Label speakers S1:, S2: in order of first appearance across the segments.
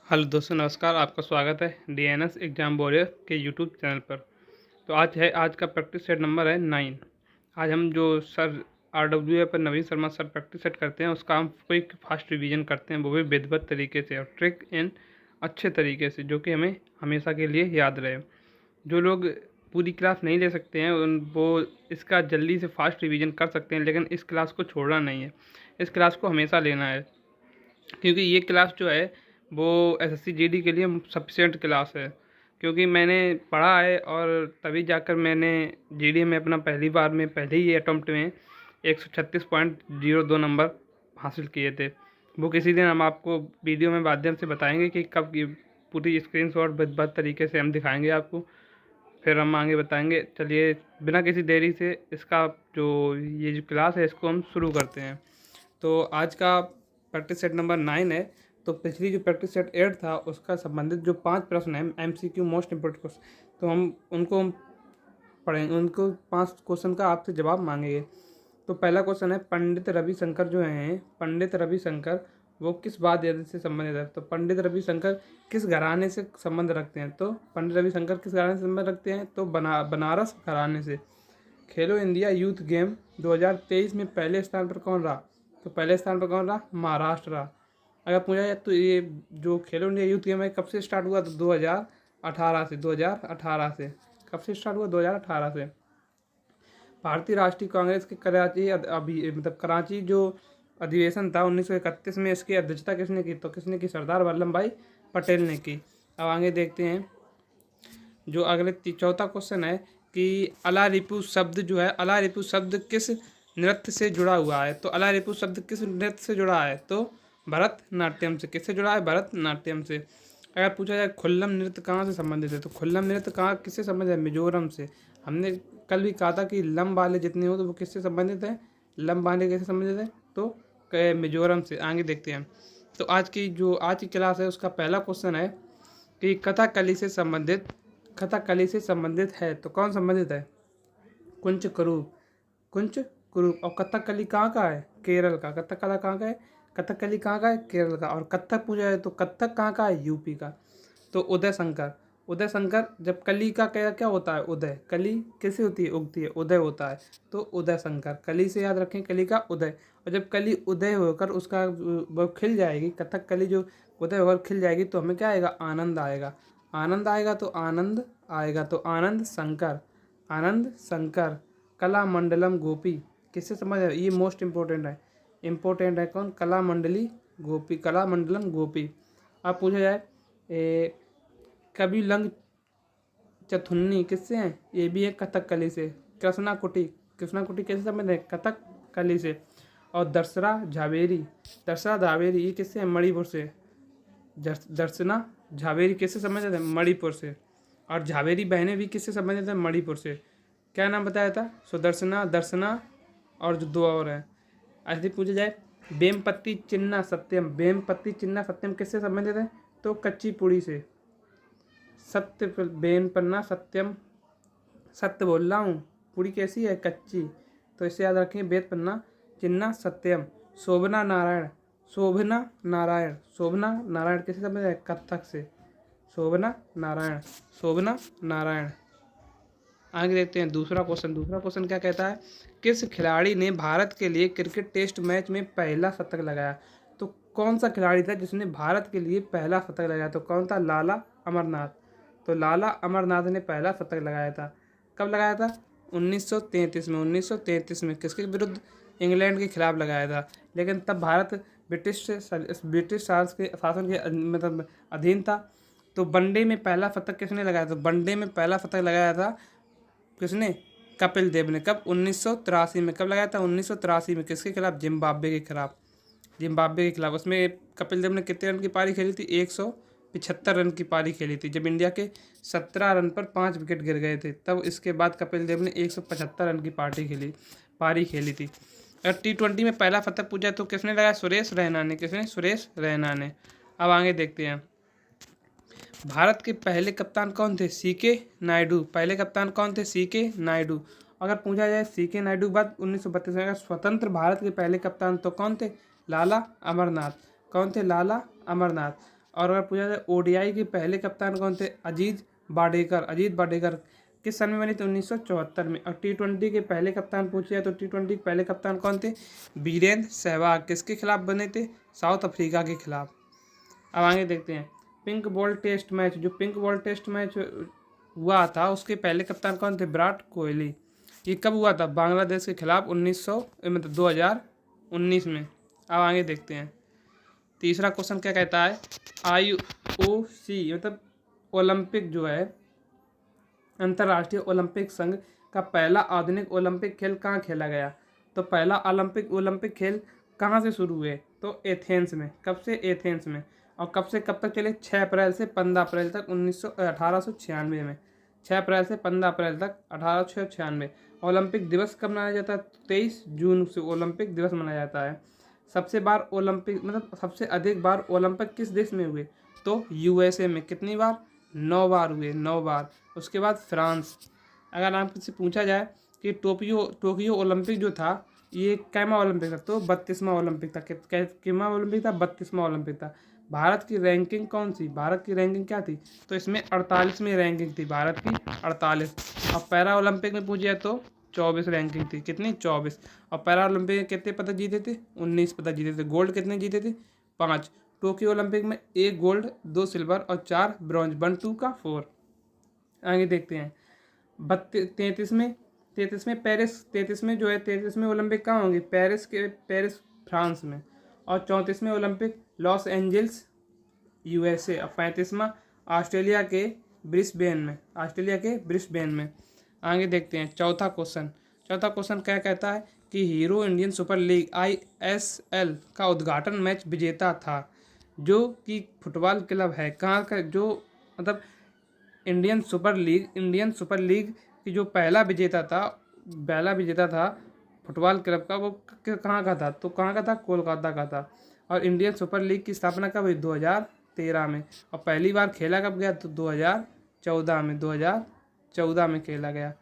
S1: Hello दोस्तों, नमस्कार। आपका स्वागत है डीएनएस एग्ज़ाम वॉरियर के यूट्यूब चैनल पर। तो आज का प्रैक्टिस सेट नंबर है 9। आज हम जो सर आरडब्ल्यू पर नवीन शर्मा सर प्रैक्टिस सेट करते हैं उसका हम क्विक फास्ट रिवीजन करते हैं, वो भी विधिवत तरीके से और ट्रिक इन अच्छे तरीके से, जो कि हमें हमेशा के लिए याद रहे। जो लोग पूरी क्लास नहीं ले सकते हैं वो इसका जल्दी से फास्ट रिवीजन कर सकते हैं, लेकिन इस क्लास को छोड़ना नहीं है। इस क्लास को हमेशा लेना है, क्योंकि ये क्लास जो है वो एसएससी जीडी के लिए सफिशिएंट क्लास है। क्योंकि मैंने पढ़ा है और तभी जाकर मैंने जीडी में अपना पहली बार में पहले ही अटैम्प्ट में 136.02 नंबर हासिल किए थे। वो किसी दिन हम आपको वीडियो में माध्यम से बताएंगे कि कब की पूरी स्क्रीनशॉट विधिवत तरीके से हम दिखाएंगे आपको, फिर हम आगे बताएंगे। चलिए बिना किसी देरी से इसका ये जो क्लास है इसको हम शुरू करते हैं। तो आज का प्रैक्टिस सेट नंबर 9 है। तो पिछली जो प्रैक्टिस सेट 8 था उसका संबंधित जो 5 प्रश्न हैं एमसीक्यू मोस्ट इम्पोर्टेंट क्वेश्चन, तो हम उनको पढ़ेंगे। उनको 5 क्वेश्चन का आपसे जवाब मांगेंगे। तो पहला क्वेश्चन है, पंडित रविशंकर जो हैं, पंडित रविशंकर वो किस वाद्य से संबंधित है? तो पंडित रविशंकर किस घराने से संबंध रखते हैं? तो पंडित रविशंकर किस घराने से संबंध रखते हैं? तो बनारस घराने से। खेलो इंडिया यूथ गेम 2023 में पहले स्थान पर कौन रहा? तो पहले स्थान पर कौन रहा? महाराष्ट्र रहा। अगर पूछा जाए तो ये जो खेलो इंडिया यूथ गेम है कब से स्टार्ट हुआ? तो 2018 से। 2018 से कब से स्टार्ट हुआ? 2018 से। भारतीय राष्ट्रीय कांग्रेस के कराची कराची जो अधिवेशन था 1931 में, इसकी अध्यक्षता किसने की? तो किसने की? सरदार वल्लभ भाई पटेल ने की। अब आगे देखते हैं जो अगले चौथा क्वेश्चन है कि अला रिपु शब्द जो है, अला रिपु शब्द किस नृत्य से जुड़ा हुआ है? तो अला रिपु शब्द किस नृत्य से जुड़ा है? तो भरतनाट्यम से। किससे जुड़ा है? भरतनाट्यम से। अगर पूछा जाए खुल्लम नृत्य कहाँ से संबंधित है? तो खुल्लम नृत्य कहाँ किससे संबंधित है? मिजोरम से। हमने कल भी कहा था कि लम वाले जितने हो तो वो किससे संबंधित है? लम वाले कैसे संबंधित है? तो मिजोरम से। आगे देखते हैं। तो आज की क्लास है उसका पहला क्वेश्चन है कि कथकली से संबंधित है। तो कौन संबंधित है? कुंच कुरूप। कुंच कुरूप। और कथकली कहाँ का है? केरल का। कथकला कहाँ का है? कथकली कहाँ का है? केरल का। और कथक पूछा जाए तो कथक कहाँ का है? यूपी का। तो उदय शंकर। उदय शंकर जब कली का क्या होता है? उदय। कली कैसे होती है? उगती है। उदय होता है। तो उदय शंकर। कली से याद रखें, कली का उदय। और जब कली उदय होकर उसका वो खिल जाएगी, कथक कली जो उदय होकर खिल जाएगी तो हमें क्या आएगा? आनंद आएगा। आनंद आएगा तो आनंद आएगा। तो आनंद शंकर। आनंद शंकर। कला मंडलम गोपी किससे समझ है? ये मोस्ट इम्पोर्टेंट है। इम्पोर्टेंट है कौन? कला मंडली गोपी। कला मंडलम गोपी। अब पूछा जाए कवि लंग चथुन्नी किससे हैं? ये भी है कथकली से। कृष्णा कुटी। कृष्णा कुटी कैसे संबंध है? कथकली से। और दर्शना झावेरी। दर्शना झावेरी ये किससे है? मणिपुर से। दर्शना झावेरी किससे संबंधित है? मणिपुर से। और झावेरी बहनें भी किससे संबंधित है? मणिपुर से। क्या नाम बताया था? सुदर्शना, दर्शना और जो दो और है। ऐसे पूछा जाए बेमपत्ती चिन्ना सत्यम। बेमपत्ती चिन्ना सत्यम किससे संबंधित है? तो कच्ची पुड़ी से। सत्य बेन पन्ना सत्यम, सत्य बोल रहा हूँ, पूरी कैसी है? कच्ची। तो इसे याद रखें, बेद पन्ना चिन्ना सत्यम। शोभना नारायण। शोभना नारायण। शोभना नारायण किससे संबंधित है? कथक से। शोभना नारायण। शोभना नारायण। आगे देखते हैं दूसरा क्वेश्चन। दूसरा क्वेश्चन क्या कहता है? किस खिलाड़ी ने भारत के लिए क्रिकेट टेस्ट मैच में पहला शतक लगाया? तो कौन सा खिलाड़ी था जिसने भारत के लिए पहला शतक लगाया? तो कौन था? लाला अमरनाथ। तो लाला अमरनाथ ने पहला शतक लगाया था। कब लगाया था? 1933 में। 1933 में किसके विरुद्ध? इंग्लैंड के खिलाफ लगाया था। लेकिन तब भारत ब्रिटिश शासन के अधीन था। तो वनडे में पहला शतक किसने लगाया था? वनडे में पहला शतक लगाया था किसने? कपिल देव ने। कब? 1983 में। कब लगाया था? 1983 में। किसके खिलाफ? जिम्बाब्वे के खिलाफ। जिम्बाब्वे के खिलाफ। उसमें कपिल देव ने कितने रन की पारी खेली थी? 175 रन की पारी खेली थी, जब इंडिया के 17 रन पर 5 विकेट गिर गए थे। तब इसके बाद कपिल देव ने 175 रन की पारी खेली थी। अगर T20 में पहला शतक पूछा तो किसने लगाया? सुरेश रैना ने। किसने? सुरेश रैना ने। अब आगे देखते हैं भारत के पहले कप्तान कौन थे? सीके नायडू। पहले कप्तान कौन थे? सीके नायडू। अगर पूछा जाए सीके नायडू बाद 1932 में अगर स्वतंत्र भारत के पहले कप्तान तो कौन थे? लाला अमरनाथ। कौन थे? लाला अमरनाथ। और अगर पूछा जाए ओडीआई के पहले कप्तान कौन थे, अजीत बाडेकर किस सन में बनी थी, 1974 में। और टी20 के पहले कप्तान पूछे जाए तो टी20 के पहले कप्तान कौन थे, वीरेंद्र सहवाग किसके खिलाफ बने थे, साउथ अफ्रीका के खिलाफ। अब आगे देखते हैं पिंक बॉल टेस्ट मैच, जो पिंक बॉल टेस्ट मैच हुआ था उसके पहले कप्तान कौन थे, विराट कोहली। ये कब हुआ था, बांग्लादेश के खिलाफ 2019 में। अब आगे देखते हैं तीसरा क्वेश्चन क्या कहता है, IOC मतलब ओलंपिक जो है अंतर्राष्ट्रीय ओलंपिक संघ का पहला आधुनिक ओलंपिक खेल कहाँ खेला गया। तो पहला ओलंपिक खेल कहाँ से शुरू हुए, तो एथेंस में। कब से, एथेंस में। और कब से कब तक चले, 6 अप्रैल से 15 अप्रैल तक 1896 में। 6 अप्रैल से 15 अप्रैल तक 1896। ओलंपिक दिवस कब मनाया जाता है, 23 जून से ओलंपिक दिवस मनाया जाता है। सबसे बार ओलंपिक मतलब सबसे अधिक बार ओलंपिक किस देश में हुए, तो USA में। कितनी बार, 9 बार हुए, 9 बार। उसके बाद फ्रांस। अगर आपसे पूछा जाए कि टोक्यो ओलंपिक जो था ये कैमा ओलंपिक था, तो 32वां ओलंपिक था। कितना ओलंपिक था, 32वां ओलंपिक था। भारत की रैंकिंग कौन सी, भारत की रैंकिंग क्या थी, तो इसमें 48वीं रैंकिंग थी भारत की, 48। और पैरा ओलंपिक में पूछे तो 24 रैंकिंग थी, कितनी, 24। और पैरा ओलंपिक में कितने पदक जीते थे, 19 पदक जीते थे। गोल्ड कितने जीते थे, 5। टोक्यो ओलंपिक में 1 गोल्ड 2 सिल्वर और 4 ब्रॉन्ज, 1 2 का 4। आगे देखते हैं 33वें ओलंपिक कहाँ होंगे, पेरिस फ्रांस में। और 34वें ओलंपिक लॉस एंजल्स USA। और 35वां ऑस्ट्रेलिया के ब्रिस्बेन में। आगे देखते हैं चौथा क्वेश्चन क्या कहता है कि hero Indian super league ISL का उद्घाटन मैच विजेता था, जो कि फुटबॉल क्लब है कहाँ का, जो मतलब इंडियन सुपर लीग की जो पहला विजेता था फुटबॉल क्लब का, वो कहाँ का था, तो कहाँ का था, कोलकाता का था। और इंडियन सुपर लीग की स्थापना कब हुई, 2013 में। और पहली बार खेला कब गया, तो 2014 में खेला गया।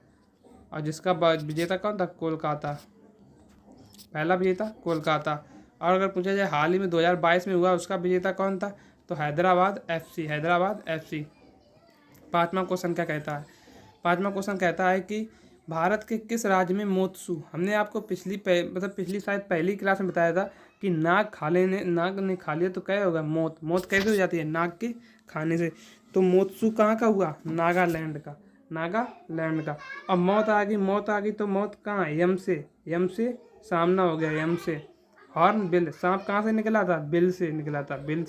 S1: और जिसका विजेता कौन था, कोलकाता, पहला विजेता कोलकाता। और अगर पूछा जाए हाल ही में 2022 में हुआ उसका विजेता कौन था, तो हैदराबाद FC। पाँचवा क्वेश्चन कहता है कि भारत के किस राज्य में मोत्सू, हमने आपको पिछली शायद पहली क्लास में बताया था कि नाक ने खा लिया तो क्या होगा, मौत कैसे हो जाती है, नाक के खाने से। तो मोत्सू कहाँ का हुआ, नागालैंड का। अब मौत आ गई तो मौत कहाँ है, यम से सामना हो गया, यम से। हॉर्न बिल, सांप कहाँ से निकला था, बिल से निकला था, बिल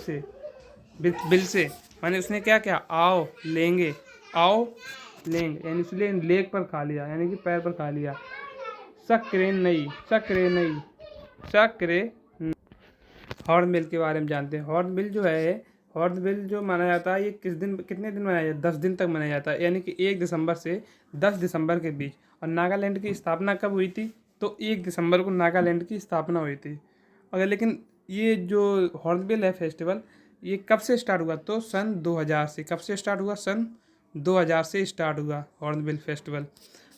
S1: से। माने उसने क्या किया, आओ लेंगे यानी इसलिए लेग पर खा लिया, यानी कि पैर पर खा लिया। सक्रे नई हॉर्नबिल के बारे में जानते हैं। हॉर्नबिल जो माना जाता है ये कितने दिन मनाया जाता है, 10 दिन तक मनाया जाता है, यानी कि 1 दिसंबर से 10 दिसंबर के बीच। और नागालैंड की स्थापना कब हुई थी, तो 1 दिसंबर को नागालैंड की स्थापना हुई थी। अगर लेकिन ये जो हॉर्नबिल है फेस्टिवल ये कब से स्टार्ट हुआ, तो सन 2000 से। कब से स्टार्ट हुआ, सन 2000 से स्टार्ट हुआ हॉर्नबिल फेस्टिवल।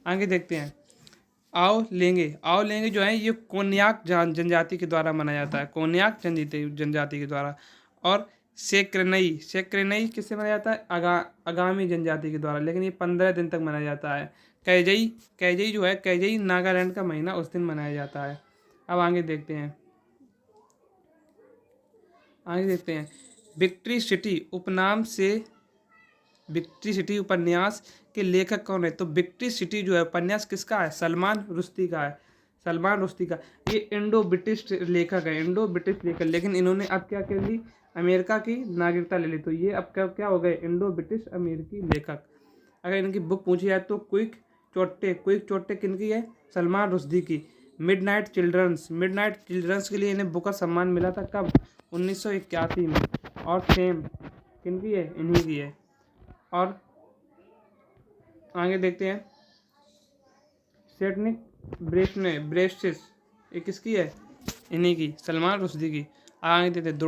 S1: आगे देखते हैं आओ लेंगे जो है ये कोन्याक जनजाति के द्वारा मनाया जाता है, कोन्याक जनजाति के द्वारा। और सेक्रेनई किससे मनाया जाता है, आगामी जनजाति के द्वारा, लेकिन ये 15 दिन तक मनाया जाता है। कैजई जो है, कैजई नागालैंड का महीना उस दिन मनाया जाता है। अब आगे देखते हैं विक्ट्री सिटी उपन्यास के लेखक कौन है, तो विक्ट्री सिटी जो है उपन्यास किसका है, सलमान रुश्दी का। ये इंडो ब्रिटिश लेखक है, लेकिन इन्होंने अब क्या कर ली, अमेरिका की नागरिकता ले ली। तो ये अब क्या हो गए, इंडो ब्रिटिश अमेरिकी लेखक। अगर इनकी बुक पूछी जाए तो क्विक चोट्टे किनकी है, सलमान रुश्दी की। मिडनाइट चिल्ड्रंस के लिए इन्हें बुकर सम्मान मिला था, कब, 1981 में। और फेम किनकी है, इन्हीं की है। और आगे देखते हैं सेटनिक ब्रेस्टिस ये किसकी है, इन्हीं की, सलमान रुश्दी की। आगे देखते हैं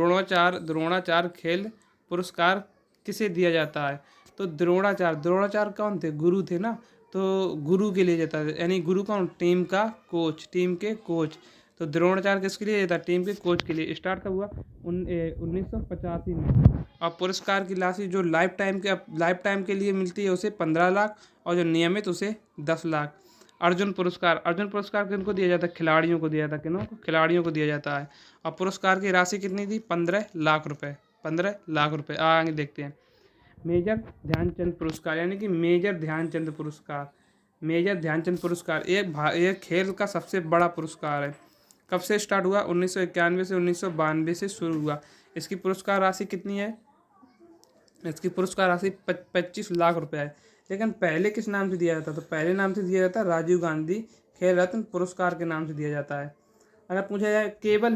S1: द्रोणाचार्य खेल पुरस्कार किसे दिया जाता है, तो द्रोणाचार्य कौन थे, गुरु थे ना, तो गुरु के लिए जाता है, यानी गुरु कौन, टीम के कोच। तो द्रोणाचार्य किसके लिए था? टीम के कोच के लिए। स्टार्ट कब हुआ? 1985 में। और पुरस्कार की राशि जो लाइफ टाइम के लिए मिलती है उसे 15 लाख, और जो नियमित उसे 10 लाख। अर्जुन पुरस्कार किनको दिया जाता है? खिलाड़ियों को दिया जाता है। किनको? खिलाड़ियों को दिया जाता है। और पुरस्कार की राशि कितनी थी? 15 लाख रुपए। 15 लाख रुपए। आगे देखते हैं। मेजर ध्यानचंद पुरस्कार, यानी कि मेजर ध्यानचंद पुरस्कार एक खेल का सबसे बड़ा पुरस्कार है। कब से स्टार्ट हुआ? 1991 से 1992 से शुरू हुआ। इसकी पुरस्कार राशि कितनी है? इसकी पुरस्कार राशि 25 लाख रुपए है। लेकिन पहले किस नाम से दिया जाता? तो पहले नाम से दिया जाता राजीव गांधी खेल रत्न पुरस्कार के नाम से दिया जाता है। अगर पूछा जाए केवल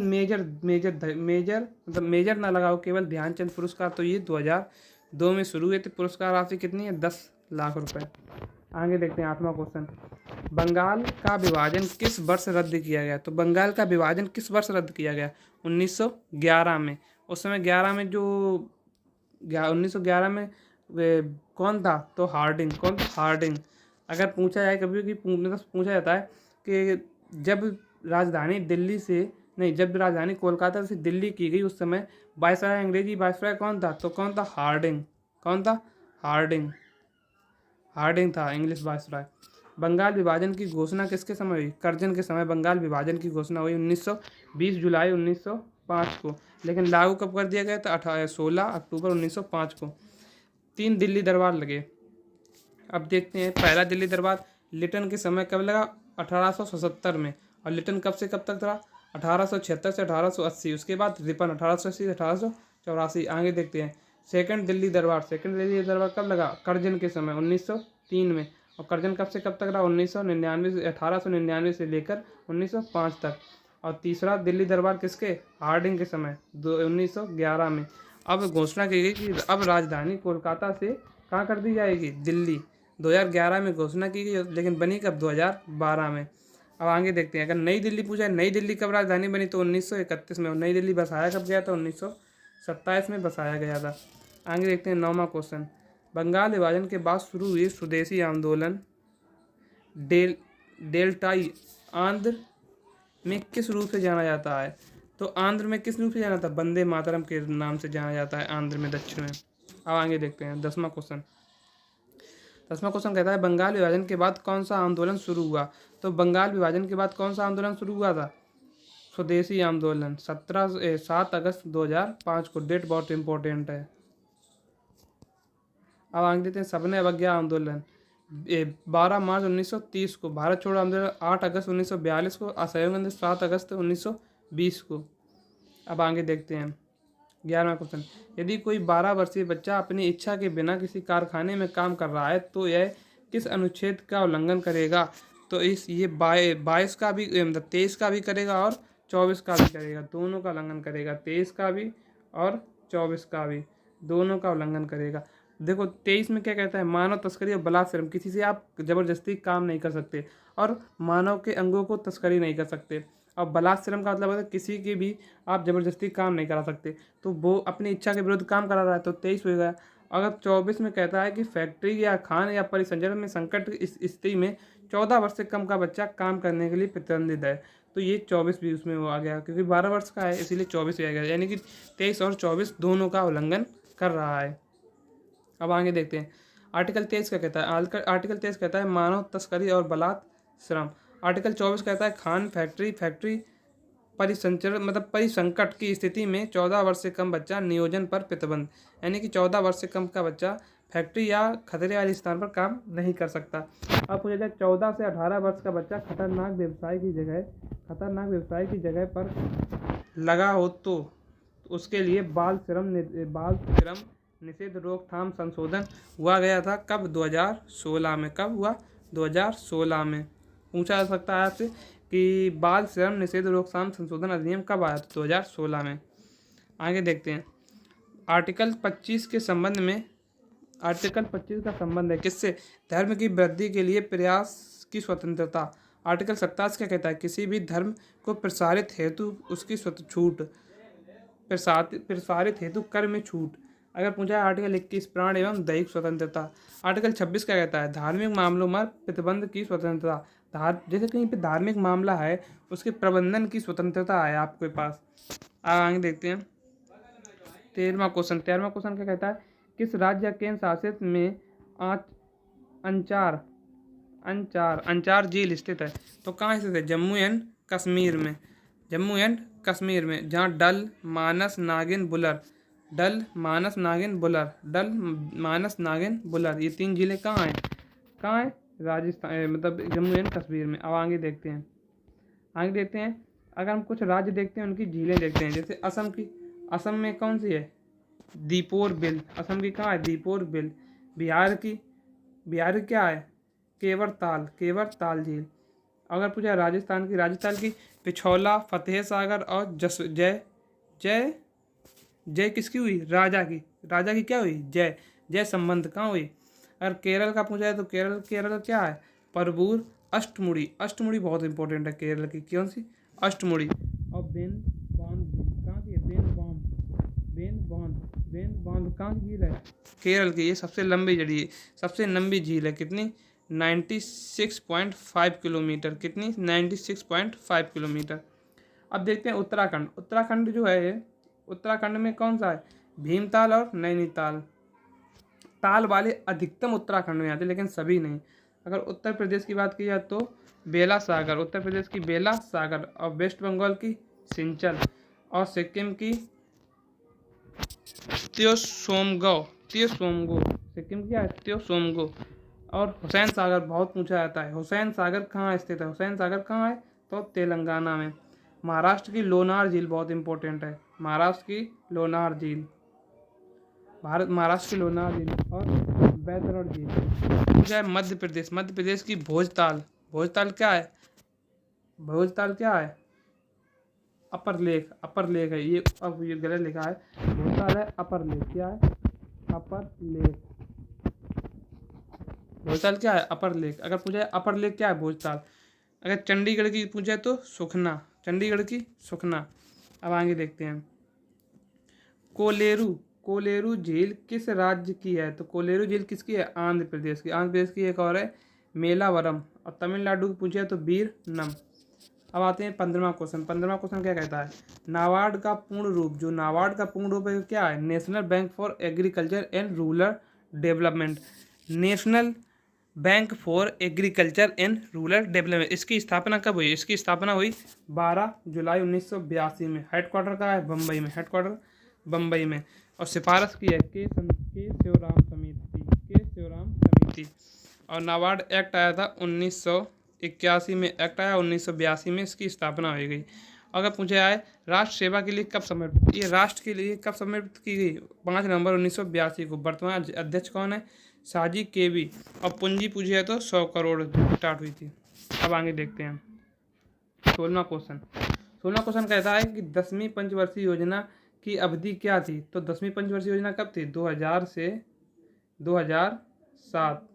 S1: मेजर ना लगाओ, केवल ध्यानचंद पुरस्कार, तो ये 2002 में शुरू हुए थे। पुरस्कार राशि कितनी है? 10 लाख रुपए। आगे देखते हैं 8वां क्वेश्चन। बंगाल का विभाजन किस वर्ष रद्द किया गया? तो बंगाल का विभाजन किस वर्ष रद्द किया गया? 1911 में। उस समय 1911 में कौन था? तो हार्डिंग। कौन था? हार्डिंग। अगर पूछा जाए कभी कि पूछा जाता है कि जब राजधानी कोलकाता से दिल्ली की गई उस समय वायसराय, अंग्रेजी वायसराय कौन था? तो कौन था? हार्डिंग। कौन था? हार्डिंग था इंग्लिश वायसराय। बंगाल विभाजन की घोषणा किसके समय हुई? कर्जन के समय बंगाल विभाजन की घोषणा हुई 20 जुलाई 1905 को। लेकिन लागू कब कर दिया गया था? 16 अक्टूबर 1905 को। 3 दिल्ली दरबार लगे। अब देखते हैं। पहला दिल्ली दरबार लिटन के समय कब लगा? 1877 में। और लिटन कब से कब तक था? 1876 से 1880। उसके बाद रिपन 1880 से 1884। आगे देखते हैं। सेकंड दिल्ली दरबार कब लगा? कर्जन के समय 1903 में। और कर्जन कब से कब तक रहा? 1899 से लेकर 1905 तक। और तीसरा दिल्ली दरबार किसके? हार्डिंग के समय 1911 में। अब घोषणा की गई कि अब राजधानी कोलकाता से कहाँ कर दी जाएगी? दिल्ली। 2011 में घोषणा की गई, लेकिन बनी कब? 2012 में। अब आगे देखते हैं। अगर नई दिल्ली पूछा, नई दिल्ली कब राजधानी बनी? तो 1931 में। और नई दिल्ली बसाया कब गया था? 1927 में बसाया गया था। आगे देखते हैं 9वां क्वेश्चन। बंगाल विभाजन के बाद शुरू हुई स्वदेशी आंदोलन डेल्टाई आंध्र में किस रूप से जाना जाता है? तो आंध्र में किस रूप से जाना था? वंदे मातरम के नाम से जाना जाता है आंध्र में, दक्षिण में। अब आगे देखते हैं 10वां क्वेश्चन कहता है बंगाल विभाजन के बाद कौन सा आंदोलन शुरू हुआ? तो बंगाल विभाजन के बाद कौन सा आंदोलन शुरू हुआ था? स्वदेशी आंदोलन। 7 अगस्त 2005 को। डेट बहुत इंपॉर्टेंट है। अब आगे देते हैं सबने अवज्ञा आंदोलन। 12 मार्च 1930 को। भारत छोड़ो आंदोलन 8 अगस्त 1942 को। असहयोग आंदोलन 7 अगस्त 1920 को। अब आगे देखते हैं 11वां क्वेश्चन। यदि कोई 12 वर्षीय बच्चा अपनी इच्छा के बिना किसी कारखाने में काम कर रहा है तो यह किस अनुच्छेद का उल्लंघन करेगा? तो ये 22 का भी, 23 का भी करेगा और 24 का भी करेगा। दोनों का उल्लंघन करेगा। 23 का भी और 24 का भी, दोनों का उल्लंघन करेगा। देखो 23 में क्या कहता है? मानव तस्करी और बलात्श्रम। किसी से आप जबरदस्ती काम नहीं कर सकते, और मानव के अंगों को तस्करी नहीं कर सकते। और बलात्श्रम का मतलब है किसी की भी आप जबरदस्ती काम नहीं करा सकते, तो वो अपनी इच्छा के विरुद्ध काम करा रहा है, तो 23 हो गया। अगर 24 में कहता है कि फैक्ट्री या खान या परिसंचरण में संकट इस स्थिति में 14 वर्ष से कम का बच्चा काम करने के लिए प्रतिबंधित है, तो ये 24 भी उसमें वो आ गया, क्योंकि 12 वर्ष का है इसीलिए 24 आ गया। यानी कि 23 और 24 दोनों का उल्लंघन कर रहा है। अब आगे देखते हैं। आर्टिकल 23 क्या कहता है? आर्टिकल 23 कहता है मानव तस्करी और बलात्श्रम। आर्टिकल 24 कहता है खान फैक्ट्री परिसंचरण मतलब परिसंकट की स्थिति में 14 वर्ष से कम बच्चा नियोजन पर प्रतिबंध। यानी कि 14 वर्ष से कम का बच्चा फैक्ट्री या खतरे वाले स्थान पर काम नहीं कर सकता। अब पूछा जाए 14 से 18 वर्ष का बच्चा खतरनाक व्यवसाय की जगह पर लगा हो तो उसके लिए बाल श्रम निषेध रोकथाम संशोधन हुआ गया था। कब? 2016 में। कब हुआ? 2016 में। पूछा जा सकता है आपसे कि बाल श्रम निषेध रोकथाम संशोधन अधिनियम कब आया था? 2016 में। आगे देखते हैं। आर्टिकल 25 के संबंध में, आर्टिकल 25 का संबंध है किससे? धर्म की वृद्धि के लिए प्रयास की स्वतंत्रता। आर्टिकल 27 क्या कहता है? किसी भी धर्म को प्रसारित हेतु उसकी छूट, प्रसारित हेतु कर में छूट। अगर पूछा है आर्टिकल 21 प्राण एवं दैहिक स्वतंत्रता। आर्टिकल 26 क्या कहता है? धार्मिक मामलों में प्रतिबंध की स्वतंत्रता। जैसे कहीं पे धार्मिक मामला है उसके प्रबंधन की स्वतंत्रता है आपके पास। अब आगे देखते हैं 13वां क्वेश्चन। 13वां क्वेश्चन क्या कहता है, किस राज्य या केंद्र शासित में अंचार अंचार अंचार झील स्थित है? तो कहाँ स्थित है? जम्मू एंड कश्मीर में। जम्मू एंड कश्मीर में, जहाँ डल, मानस, नागिन, बुलर, डल, मानस, नागिन, बुलर, डल, मानस, नागिन, बुलर, ये 3 जिले कहाँ हैं? कहाँ है? राजस्थान, मतलब जम्मू एंड कश्मीर में। अब आगे देखते हैं, अगर हम कुछ राज्य देखते हैं उनकी झीलें देखते हैं। जैसे असम की, असम में कौन सी है? दीपोर बिल। असम की कहाँ है? दीपोर बिल। बिहार की क्या है? केवर ताल झील। अगर पूछा राजस्थान की पिछौला, फतेह सागर और जय जय जय किसकी हुई? राजा की क्या हुई? जय संबंध कहाँ हुई? अगर केरल का पूछा है तो केरल क्या है? परबूर, अष्टमुड़ी बहुत इंपॉर्टेंट है केरल की। कौन सी? अष्टमुड़ी। और बेन बांध झील कहाँ की है? बेन बांध कहाँ की झील है? केरल की। ये सबसे लंबी झील है। कितनी? 96.5 किलोमीटर। कितनी? 96.5 किलोमीटर। अब देखते हैं उत्तराखंड जो है, उत्तराखंड में कौन सा है? भीमताल और नैनीताल। ताल वाले अधिकतम उत्तराखंड में आते हैं लेकिन सभी नहीं। अगर उत्तर प्रदेश की बात की जाए तो बेला सागर, उत्तर प्रदेश की बेला सागर, और वेस्ट बंगाल की सिंचल, और सिक्किम की त्योसोमगो। सिक्किम की क्या है? त्योसोमगो। और हुसैन सागर बहुत पूछा जाता है। हुसैन सागर कहाँ स्थित है? हुसैन सागर कहाँ है? तो तेलंगाना में। महाराष्ट्र की लोनार झील बहुत इंपॉर्टेंट है। महाराष्ट्र की लोनार झील और बैतरण झील। क्या है? मध्य प्रदेश की भोजताल क्या है? अपर लेक है ये। अब ये गलत लिखा है, भोजताल है अपर लेक। क्या है? अपर लेक। भोजताल क्या है? अपर लेक। अगर पूछा है अपर लेक क्या है? भोजताल। अगर चंडीगढ़ की पूछा तो सुखना, चंडीगढ़ की सुखना। अब आगे देखते हैं, कोलेरू झील किस राज्य की है? तो कोलेरू झील किसकी है? आंध्र प्रदेश की। एक और है मेलावरम। और तमिलनाडु की पूछे तो वीर नम। अब आते हैं 15वां क्वेश्चन क्या कहता है? नाबार्ड का पूर्ण रूप है क्या है? National bank for agriculture and rural development. National bank for agriculture and rural development. इसकी स्थापना कब हुई? इसकी स्थापना हुई 12 जुलाई 1982 में। हेडक्वार्टर कहाँ है? बम्बई में। और सिफारिश की है के शिवराम समिति। और नाबार्ड एक्ट आया था 1981 में। 1982 में इसकी स्थापना हो गई। अगर पूछा जाए राष्ट्र सेवा के लिए कब समर्पित, ये राष्ट्र के लिए कब समर्पित की गई? 5 नवंबर 1982 को। वर्तमान अध्यक्ष कौन है? साजी केवी। और पूंजी पूछी है तो 100 करोड़ स्टार्ट हुई थी। अब आगे देखते हैं 16वां क्वेश्चन कहता है कि 10वीं पंचवर्षीय योजना की अवधि क्या थी? तो 10वीं पंचवर्षीय योजना कब थी? 2000 से 2007।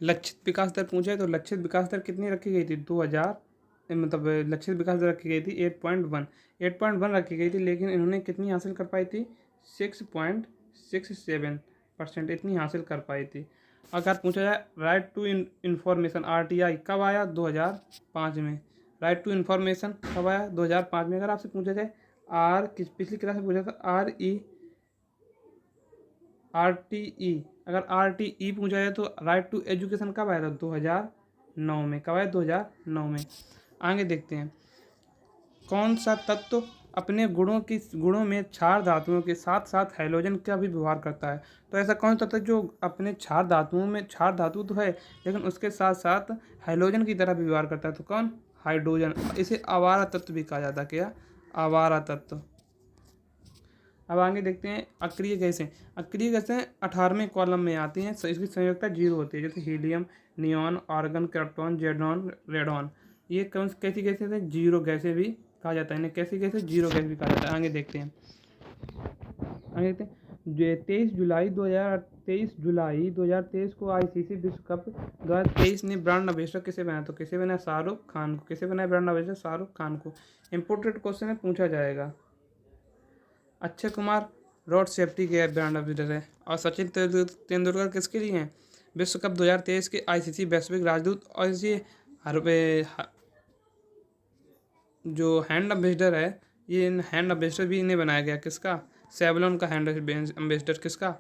S1: लक्षित विकास दर पूछे तो लक्षित विकास दर कितनी रखी गई थी? 2000, मतलब लक्षित विकास दर रखी गई थी 8.1 रखी गई थी, लेकिन इन्होंने कितनी हासिल कर पाई थी? 6.67% इतनी हासिल कर पाई थी। अगर पूछा जाए राइट टू इन्फॉर्मेशन RTI कब आया? 2005 में। राइट टू इन्फॉर्मेशन कब आया? 2005 में। अगर आपसे पूछा जाए पिछली क्लास में पूछा था RTE, अगर RTE पूछा जाए तो राइट टू एजुकेशन कब आया था? 2009 में। कब आया? 2009 में। आगे देखते हैं, कौन सा तत्व अपने गुणों में क्षार धातुओं के साथ साथ हैलोजन का भी व्यवहार करता है? तो ऐसा कौन सा तत्व जो अपने क्षार धातु तो है लेकिन उसके साथ साथ हैलोजन की तरह भी व्यवहार करता है? तो कौन? हाइड्रोजन। इसे आवारा तत्व भी कहा जाता है। क्या? आवारा तत्व। अब आगे देखते हैं अक्रिय गैसें 18वें कॉलम में आती हैं। इसकी संयोजकता 0 होती है। जैसे हीलियम, नियॉन, आर्गन, क्रिप्टॉन, जेडॉन, रेडॉन। ये कैसी गैसें हैं? 0 गैसें भी कहा जाता है इन्हें। कैसी गैसें? 0 गैस भी कहा जाता है। आगे देखते हैं 23 जुलाई 2023 को ICC विश्व कप 2023 ने ब्रांड अम्बेसडर किसे बनाया? तो किसे बनाया? शाहरुख खान को। किसे बनाया ब्रांड अम्बेसडर? शाहरुख खान को। इंपोर्टेंट क्वेश्चन है, पूछा जाएगा। अक्षय कुमार रोड सेफ्टी के ब्रांड एम्बेसडर है। और सचिन तेंदुलकर किसके लिए हैं? विश्व कप 2023 के आईसीसी वैश्विक राजदूत और ये जो हैंड एम्बेसडर है, ये हैंड एम्बेसडर भी इन्हें बनाया गया। किसका? सेवलॉन का हैंड एम्बेसडर किसका?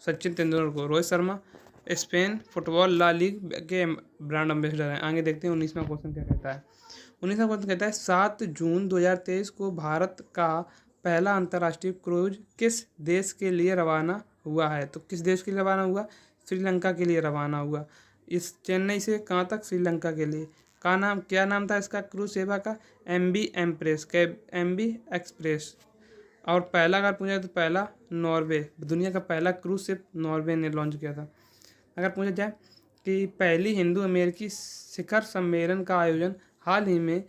S1: सचिन तेंदुलकर को। रोहित शर्मा स्पेन फुटबॉल ला लीग के ब्रांड एम्बेसडर हैं। आगे देखते हैं 19वां क्वेश्चन क्या कहता है। 19वां क्वेश्चन कहता है 7 जून 2023 को भारत का पहला अंतर्राष्ट्रीय क्रूज किस देश के लिए रवाना हुआ है? तो किस देश के लिए रवाना हुआ? श्रीलंका के लिए रवाना हुआ। इस चेन्नई से कहाँ तक? श्रीलंका के लिए। क्या नाम था इसका क्रूज सेवा का? MV express. और पहला अगर पूछा तो पहला नॉर्वे, दुनिया का पहला क्रूज शिप नॉर्वे ने लॉन्च किया था। अगर पूछा जाए कि पहली हिंदू अमेरिकी शिखर सम्मेलन का आयोजन हाल ही में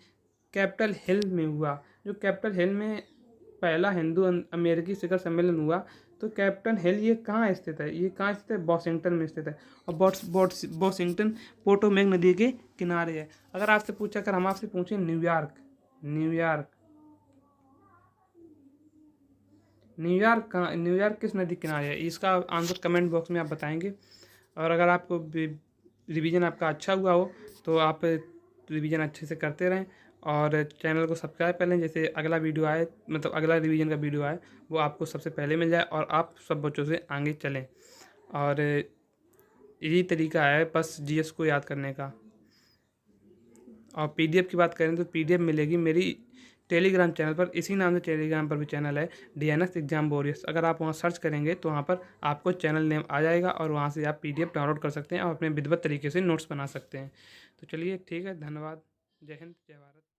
S1: कैपिटल हिल में हुआ। जो कैपिटल हिल में पहला हिंदू अमेरिकी शिखर सम्मेलन हुआ, तो कैपिटल हिल ये कहाँ स्थित है? ये कहाँ स्थित है? वॉशिंगटन में स्थित है। और वॉशिंगटन पोटोमेक नदी के किनारे है। अगर आपसे पूछा, अगर हम आपसे पूछें न्यूयॉर्क किस नदी किनारे है? इसका आंसर कमेंट बॉक्स में आप बताएंगे। और अगर आपको रिवीजन आपका अच्छा हुआ हो तो आप रिवीजन अच्छे से करते रहें और चैनल को सब्सक्राइब कर लें। जैसे अगला वीडियो आए, मतलब अगला रिवीजन का वीडियो आए, वो आपको सबसे पहले मिल जाए और आप सब बच्चों से आगे चलें। और यही तरीका है बस GS को याद करने का। और PDF की बात करें तो PDF मिलेगी मेरी टेलीग्राम चैनल पर। इसी नाम से टेलीग्राम पर भी चैनल है, DNS एग्जाम वॉरियर्स। अगर आप वहाँ सर्च करेंगे तो वहाँ पर आपको चैनल नेम आ जाएगा और वहाँ से आप PDF डाउनलोड कर सकते हैं और अपने विधिवत तरीके से नोट्स बना सकते हैं। तो चलिए ठीक है, धन्यवाद। जय हिंद, जय भारत।